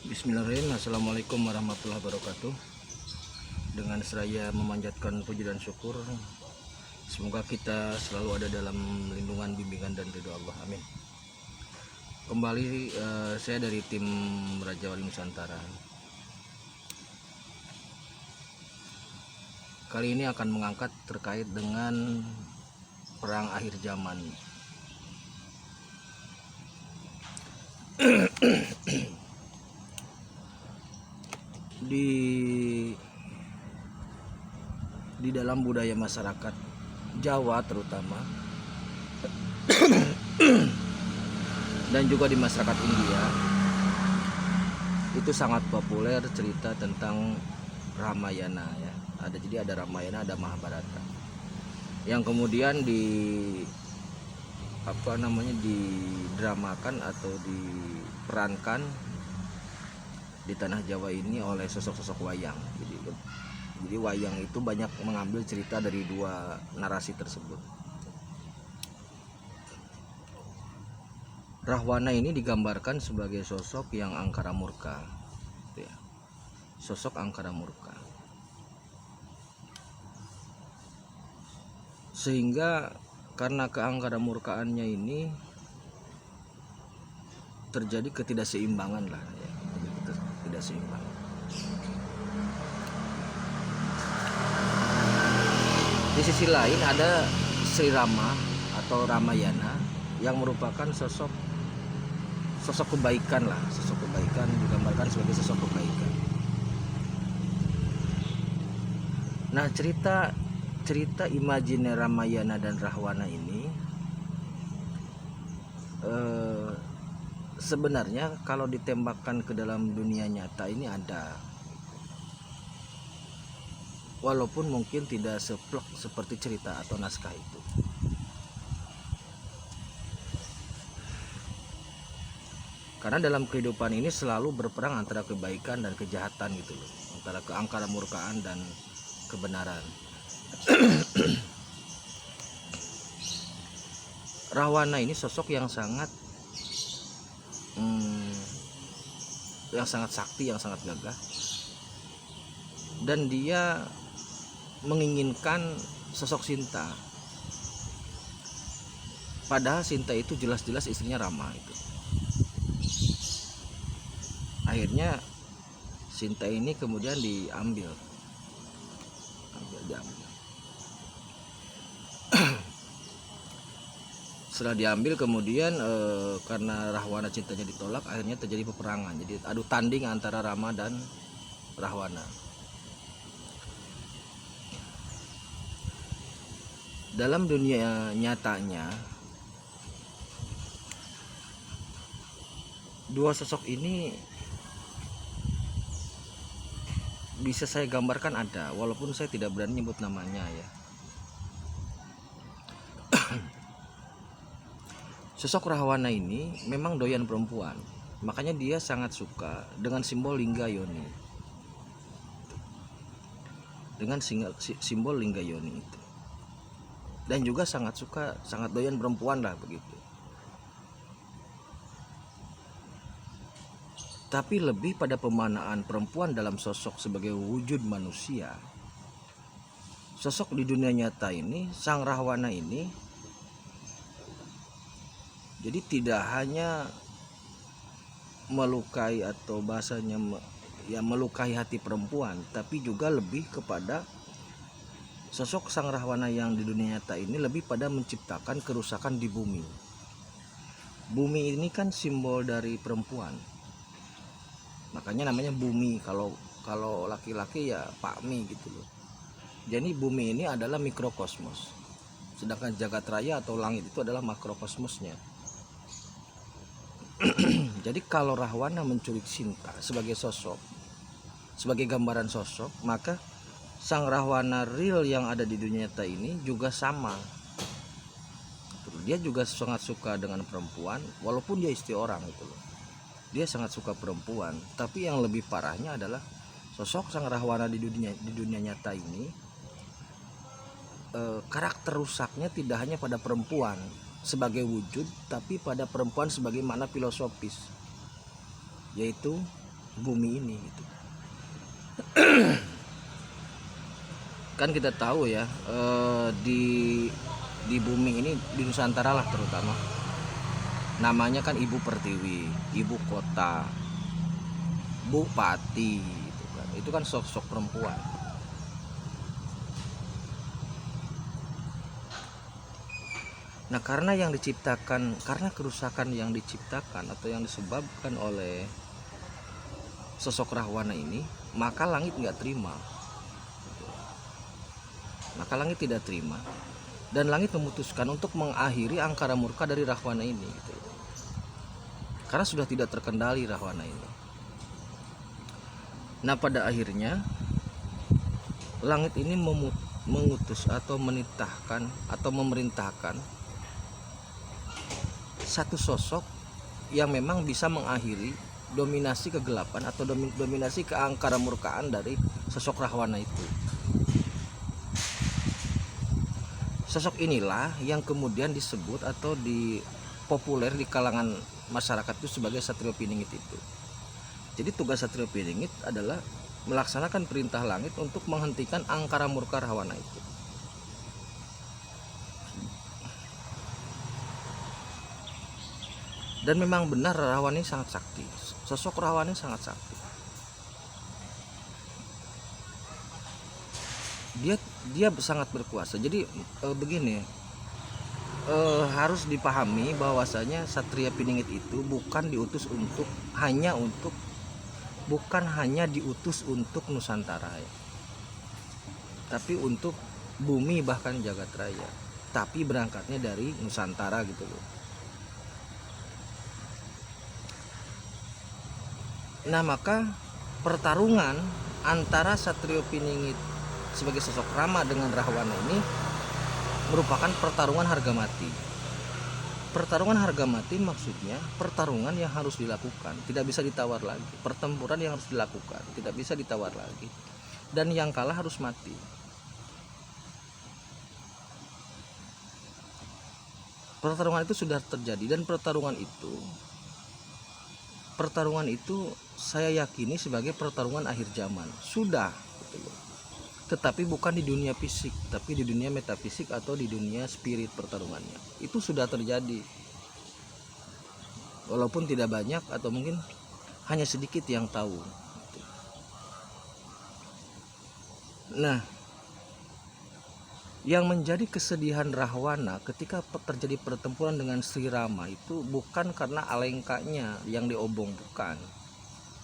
Bismillahirrahmanirrahim. Assalamualaikum warahmatullahi wabarakatuh. Dengan seraya memanjatkan puji dan syukur, semoga kita selalu ada dalam lindungan, bimbingan, dan ridho Allah. Amin. Kembali saya dari tim Raja Wali Nusantara. Kali ini akan mengangkat terkait dengan perang akhir zaman. Di dalam budaya masyarakat Jawa terutama dan juga di masyarakat India itu sangat populer cerita tentang Ramayana ya. Jadi ada Ramayana, ada Mahabharata yang kemudian didramakan atau diperankan di tanah Jawa ini oleh sosok-sosok wayang. Jadi wayang itu banyak mengambil cerita dari dua narasi tersebut. Rahwana ini digambarkan sebagai sosok yang angkara murka, ya. Sosok angkara murka, sehingga karena keangkara murkaannya ini terjadi ketidakseimbangan lah ya. Ketidakseimbangan. Di sisi lain ada Sri Rama atau Ramayana yang merupakan sosok kebaikan lah, sosok kebaikan, digambarkan sebagai sosok kebaikan. Nah, cerita imajiner Ramayana dan Rahwana ini sebenarnya kalau ditembakkan ke dalam dunia nyata ini ada, walaupun mungkin tidak seplek seperti cerita atau naskah itu. Karena dalam kehidupan ini selalu berperang antara kebaikan dan kejahatan gitu loh, antara keangkara murkaan dan kebenaran. Rahwana ini sosok yang sangat sakti, yang sangat gagah, dan dia menginginkan sosok Sinta, padahal Sinta itu jelas-jelas istrinya Rama itu. Akhirnya Sinta ini kemudian diambil. Setelah diambil kemudian karena Rahwana cintanya ditolak, akhirnya terjadi peperangan. Jadi adu tanding antara Rama dan Rahwana. Dalam dunia nyatanya dua sosok ini bisa saya gambarkan ada, walaupun saya tidak berani nyebut namanya ya. Sosok Rahwana ini memang doyan perempuan, makanya dia sangat suka dengan simbol lingga yoni. Dengan simbol lingga yoni itu. Dan juga sangat doyan perempuan lah begitu. Tapi lebih pada pemanaan perempuan dalam sosok sebagai wujud manusia. Sosok di dunia nyata ini, sang Rahwana ini, jadi tidak hanya melukai atau bahasanya ya melukai hati perempuan, tapi juga lebih kepada sosok sang Rahwana yang di dunia nyata ini lebih pada menciptakan kerusakan di bumi. Bumi ini kan simbol dari perempuan, makanya namanya bumi. Kalau laki-laki ya Pakmi gitu loh. Jadi bumi ini adalah mikrokosmos, sedangkan jagat raya atau langit itu adalah makrokosmosnya. Jadi kalau Rahwana menculik Sinta sebagai sosok, sebagai gambaran sosok, maka sang Rahwana real yang ada di dunia nyata ini juga sama. Dia juga sangat suka dengan perempuan, walaupun dia istri orang gitu loh. Dia sangat suka perempuan, tapi yang lebih parahnya adalah sosok sang Rahwana di dunia nyata ini, karakter rusaknya tidak hanya pada perempuan, sebagai wujud, tapi pada perempuan sebagai makna filosofis, yaitu bumi ini gitu. Kan kita tahu ya, di bumi ini, di Nusantara lah terutama, namanya kan Ibu Pertiwi, ibu kota, bupati gitu kan. Itu kan sosok perempuan. Nah, karena kerusakan yang diciptakan atau yang disebabkan oleh sosok Rahwana ini, maka langit nggak terima. Maka langit tidak terima, dan langit memutuskan untuk mengakhiri angkara murka dari Rahwana ini gitu. Karena sudah tidak terkendali Rahwana ini. Nah, pada akhirnya langit ini mengutus atau menitahkan atau memerintahkan satu sosok yang memang bisa mengakhiri dominasi kegelapan atau dominasi keangkara murkaan dari sosok Rahwana itu. Sosok inilah yang kemudian disebut atau populer di kalangan masyarakat itu sebagai Satrio Piningit itu. Jadi tugas Satrio Piningit adalah melaksanakan perintah langit untuk menghentikan angkara murka Rahwana itu. Dan memang benar Rahwana ini sangat sakti. Sosok Rahwana ini sangat sakti. Dia sangat berkuasa. Jadi begini, harus dipahami bahwasanya Satria Piningit itu bukan hanya diutus untuk Nusantara ya, tapi untuk bumi bahkan jagat raya. Tapi berangkatnya dari Nusantara gitu loh. Nah, maka pertarungan antara Satrio Piningit sebagai sosok Rama dengan Rahwana ini merupakan pertarungan harga mati. Pertarungan harga mati maksudnya pertarungan yang harus dilakukan, tidak bisa ditawar lagi. Pertempuran yang harus dilakukan, tidak bisa ditawar lagi. Dan yang kalah harus mati. Pertarungan itu sudah terjadi, dan pertarungan itu saya yakini sebagai pertarungan akhir zaman. Sudah gitu. Tetapi bukan di dunia fisik, tapi di dunia metafisik atau di dunia spirit pertarungannya. Itu sudah terjadi. Walaupun tidak banyak atau mungkin hanya sedikit yang tahu. Nah, yang menjadi kesedihan Rahwana ketika terjadi pertempuran dengan Sri Rama itu bukan karena alengkanya yang diobong, bukan.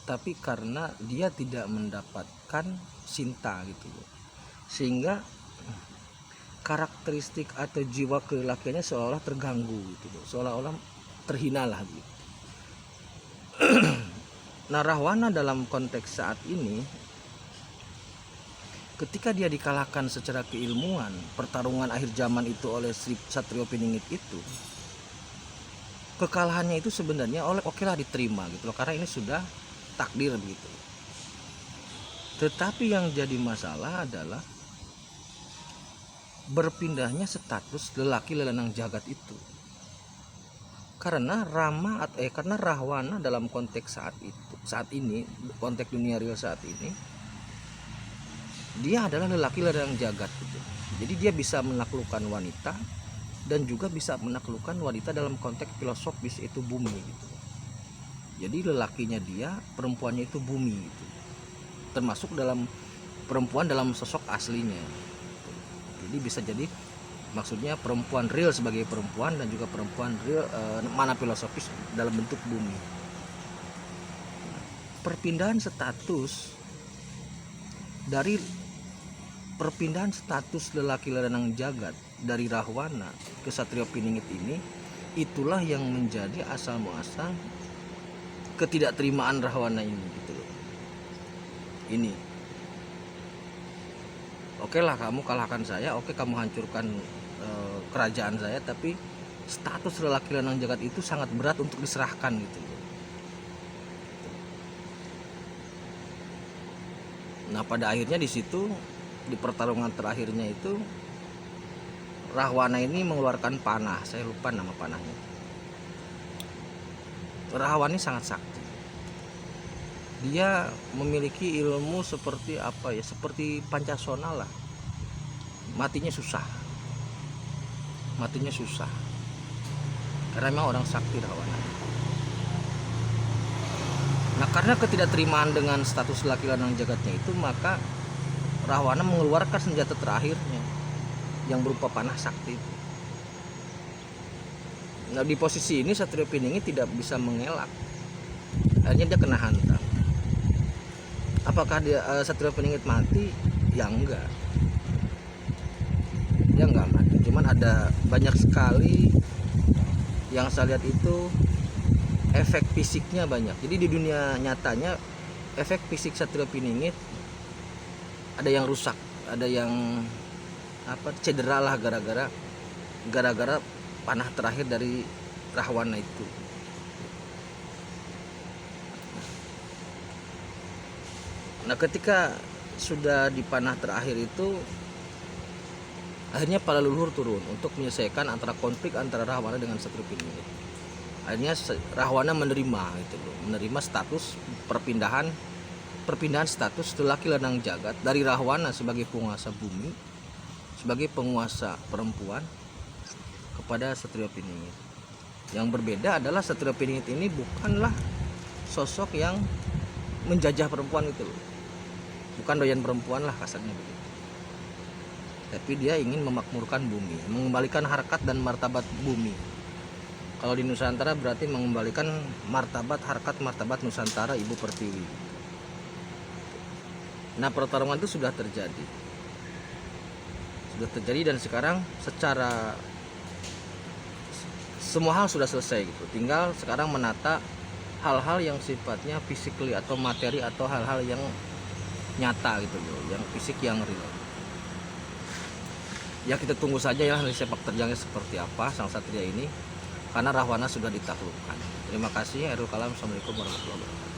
Tapi karena dia tidak mendapatkan Sinta gitu loh. Sehingga karakteristik atau jiwa kelelakiannya seolah-olah terganggu gitu loh, seolah-olah terhina lah gitu. Nah, Rahwana dalam konteks saat ini, ketika dia dikalahkan secara keilmuan, pertarungan akhir zaman itu oleh Satrio Piningit itu, kekalahannya itu sebenarnya okelah diterima gitu loh, karena ini sudah takdir begitu. Tetapi yang jadi masalah adalah berpindahnya status lelaki lelanang jagat itu. Karena Rahwana dalam konteks saat ini, konteks dunia real saat ini, dia adalah lelaki lelanang jagat gitu. Jadi dia bisa menaklukkan wanita dan juga bisa menaklukkan wanita dalam konteks filosofis, itu bumi gitu. Jadi lelakinya dia, perempuannya itu bumi gitu. Termasuk dalam perempuan dalam sosok aslinya. Jadi bisa jadi maksudnya perempuan real sebagai perempuan dan juga perempuan real mana filosofis dalam bentuk bumi. Perpindahan status lelaki lelanang jagat dari Rahwana ke Satrio Piningit ini, itulah yang menjadi asal muasal ketidakterimaan Rahwana ini gitu loh. Ini oke lah, kamu kalahkan saya, oke kamu hancurkan kerajaan saya, tapi status lelaki lelanang jagat itu sangat berat untuk diserahkan gitu. Nah, pada akhirnya di situ, di pertarungan terakhirnya itu, Rahwana ini mengeluarkan panah, saya lupa nama panahnya. Rahwana ini sangat sakti. Dia memiliki ilmu seperti apa ya, seperti Pancasona lah. Matinya susah, karena memang orang sakti Rahwana. Nah, karena ketidakterimaan dengan status laki lanang jagatnya itu, maka Rahwana mengeluarkan senjata terakhirnya yang berupa panah sakti itu. Nah, di posisi ini Satrio Piningit tidak bisa mengelak, akhirnya dia kena hantam. Apakah Satrio Piningit mati? Ya enggak, dia enggak mati, cuman ada banyak sekali yang saya lihat itu efek fisiknya banyak. Jadi di dunia nyatanya efek fisik Satrio Piningit ada yang rusak, ada yang cedera lah gara-gara panah terakhir dari Rahwana itu. Nah, ketika sudah di panah terakhir itu, akhirnya para leluhur turun untuk menyelesaikan antara konflik antara Rahwana dengan Satrio Piningit. Akhirnya Rahwana menerima status perpindahan status laki lanang jagat dari Rahwana sebagai penguasa bumi, sebagai penguasa perempuan, kepada Satrio Piningit. Yang berbeda adalah Satrio Piningit ini bukanlah sosok yang menjajah perempuan itu, bukan doyan perempuan lah kasarnya begitu. Tapi dia ingin memakmurkan bumi, mengembalikan harkat dan martabat bumi. Kalau di Nusantara berarti mengembalikan harkat martabat Nusantara Ibu Pertiwi. Nah, pertarungan itu sudah terjadi dan sekarang secara semua hal sudah selesai gitu. Tinggal sekarang menata hal-hal yang sifatnya physically atau materi atau hal-hal yang nyata gitu loh, yang fisik, yang real. Ya, kita tunggu saja ya sepak terjangnya seperti apa sang satria ini, karena Rahwana sudah ditaklukkan. Terima kasih. Akhirul kalam. Assalamualaikum warahmatullahi wabarakatuh.